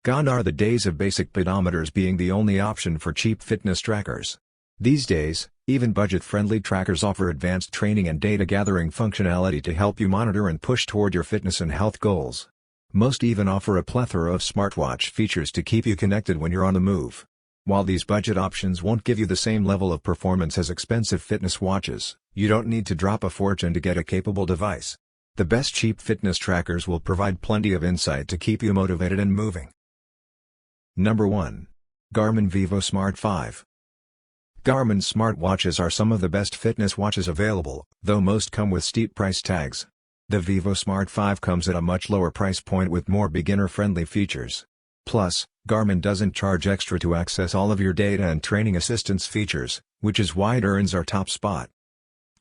Gone are the days of basic pedometers being the only option for cheap fitness trackers. These days, even budget-friendly trackers offer advanced training and data-gathering functionality to help you monitor and push toward your fitness and health goals. Most even offer a plethora of smartwatch features to keep you connected when you're on the move. While these budget options won't give you the same level of performance as expensive fitness watches, you don't need to drop a fortune to get a capable device. The best cheap fitness trackers will provide plenty of insight to keep you motivated and moving. Number 1. Garmin vívosmart 5. Garmin smartwatches are some of the best fitness watches available, though most come with steep price tags. The vívosmart 5 comes at a much lower price point with more beginner-friendly features. Plus, Garmin doesn't charge extra to access all of your data and training assistance features, which is why it earns our top spot.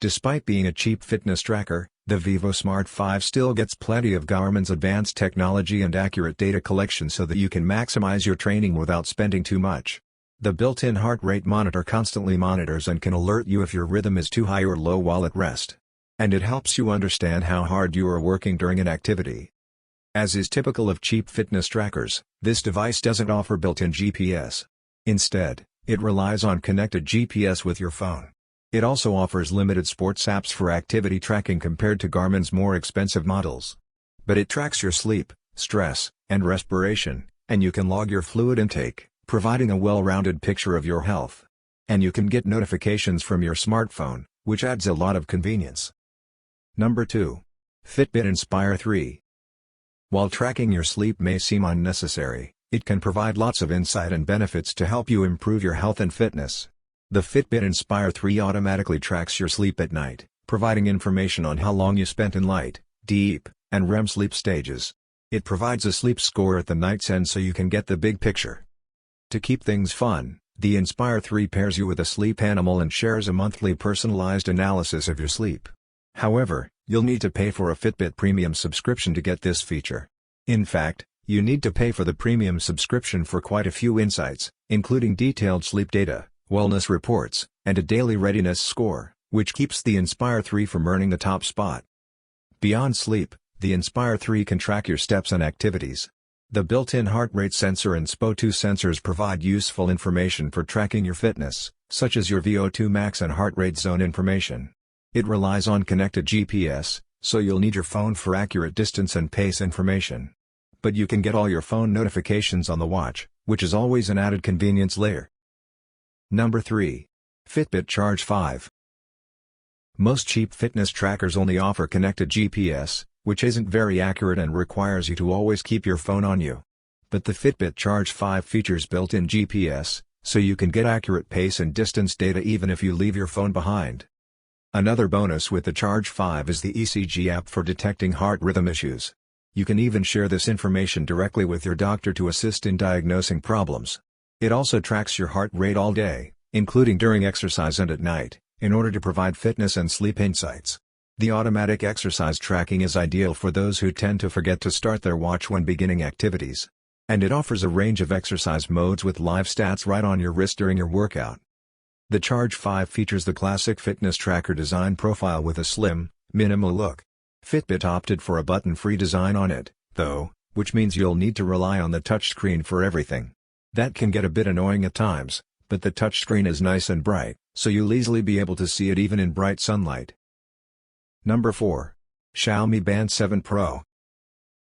Despite being a cheap fitness tracker, the vívosmart 5 still gets plenty of Garmin's advanced technology and accurate data collection so that you can maximize your training without spending too much. The built-in heart rate monitor constantly monitors and can alert you if your rhythm is too high or low while at rest. And it helps you understand how hard you are working during an activity. As is typical of cheap fitness trackers, this device doesn't offer built-in GPS. Instead, it relies on connected GPS with your phone. It also offers limited sports apps for activity tracking compared to Garmin's more expensive models. But it tracks your sleep, stress, and respiration, and you can log your fluid intake, providing a well-rounded picture of your health. And you can get notifications from your smartphone, which adds a lot of convenience. Number 2. Fitbit Inspire 3. While tracking your sleep may seem unnecessary, it can provide lots of insight and benefits to help you improve your health and fitness. The Fitbit Inspire 3 automatically tracks your sleep at night, providing information on how long you spent in light, deep, and REM sleep stages. It provides a sleep score at the night's end so you can get the big picture. To keep things fun, the Inspire 3 pairs you with a sleep animal and shares a monthly personalized analysis of your sleep. However, you'll need to pay for a Fitbit Premium subscription to get this feature. In fact, you need to pay for the premium subscription for quite a few insights, including detailed sleep data, wellness reports, and a daily readiness score, which keeps the Inspire 3 from earning the top spot. Beyond sleep, the Inspire 3 can track your steps and activities. The built-in heart rate sensor and SPO2 sensors provide useful information for tracking your fitness, such as your VO2 max and heart rate zone information. It relies on connected GPS, so you'll need your phone for accurate distance and pace information. But you can get all your phone notifications on the watch, which is always an added convenience layer. Number 3. Fitbit Charge 5. Most cheap fitness trackers only offer connected GPS, which isn't very accurate and requires you to always keep your phone on you. But the Fitbit Charge 5 features built-in GPS, so you can get accurate pace and distance data even if you leave your phone behind. Another bonus with the Charge 5 is the ECG app for detecting heart rhythm issues. You can even share this information directly with your doctor to assist in diagnosing problems. It also tracks your heart rate all day, including during exercise and at night, in order to provide fitness and sleep insights. The automatic exercise tracking is ideal for those who tend to forget to start their watch when beginning activities. And it offers a range of exercise modes with live stats right on your wrist during your workout. The Charge 5 features the classic fitness tracker design profile with a slim, minimal look. Fitbit opted for a button-free design on it, though, which means you'll need to rely on the touchscreen for everything. That can get a bit annoying at times, but the touchscreen is nice and bright, so you'll easily be able to see it even in bright sunlight. Number 4. Xiaomi Band 7 Pro.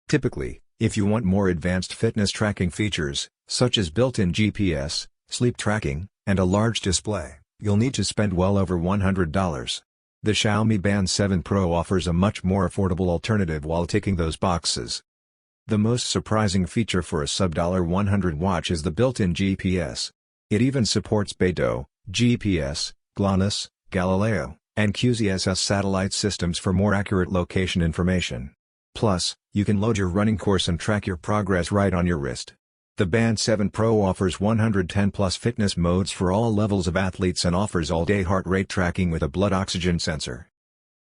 Typically, if you want more advanced fitness tracking features, such as built-in GPS, sleep tracking, and a large display, you'll need to spend well over $100. The Xiaomi Band 7 Pro offers a much more affordable alternative while ticking those boxes. The most surprising feature for a sub-$100 watch is the built-in GPS. It even supports Beidou, GPS, GLONASS, Galileo, and QZSS satellite systems for more accurate location information. Plus, you can load your running course and track your progress right on your wrist. The Band 7 Pro offers 110+ fitness modes for all levels of athletes and offers all-day heart rate tracking with a blood oxygen sensor.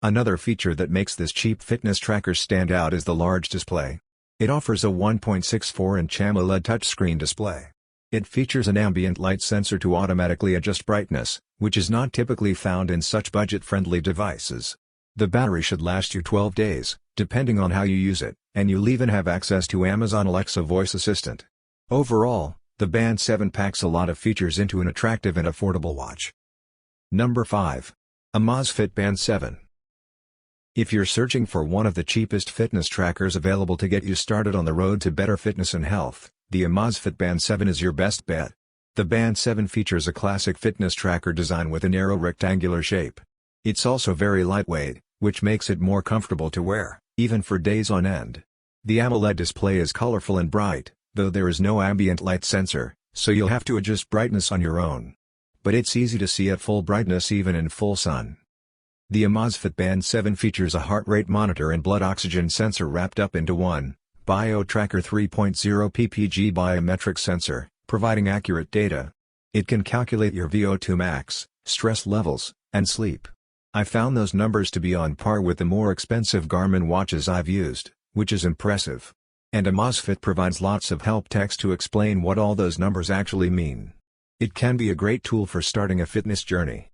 Another feature that makes this cheap fitness tracker stand out is the large display. It offers a 1.64-inch AMOLED touchscreen display. It features an ambient light sensor to automatically adjust brightness, which is not typically found in such budget-friendly devices. The battery should last you 12 days, depending on how you use it, and you'll even have access to Amazon Alexa voice assistant. Overall, the Band 7 packs a lot of features into an attractive and affordable watch. Number 5. Amazfit Band 7. If you're searching for one of the cheapest fitness trackers available to get you started on the road to better fitness and health, the Amazfit Band 7 is your best bet. The Band 7 features a classic fitness tracker design with a narrow rectangular shape. It's also very lightweight, which makes it more comfortable to wear, even for days on end. The AMOLED display is colorful and bright, though there is no ambient light sensor, so you'll have to adjust brightness on your own. But it's easy to see at full brightness even in full sun. The Amazfit Band 7 features a heart rate monitor and blood oxygen sensor wrapped up into one, BioTracker 3.0 ppg biometric sensor, providing accurate data. It can calculate your VO2 max, stress levels, and sleep. I found those numbers to be on par with the more expensive Garmin watches I've used, which is impressive. And Amazfit provides lots of help text to explain what all those numbers actually mean. It can be a great tool for starting a fitness journey.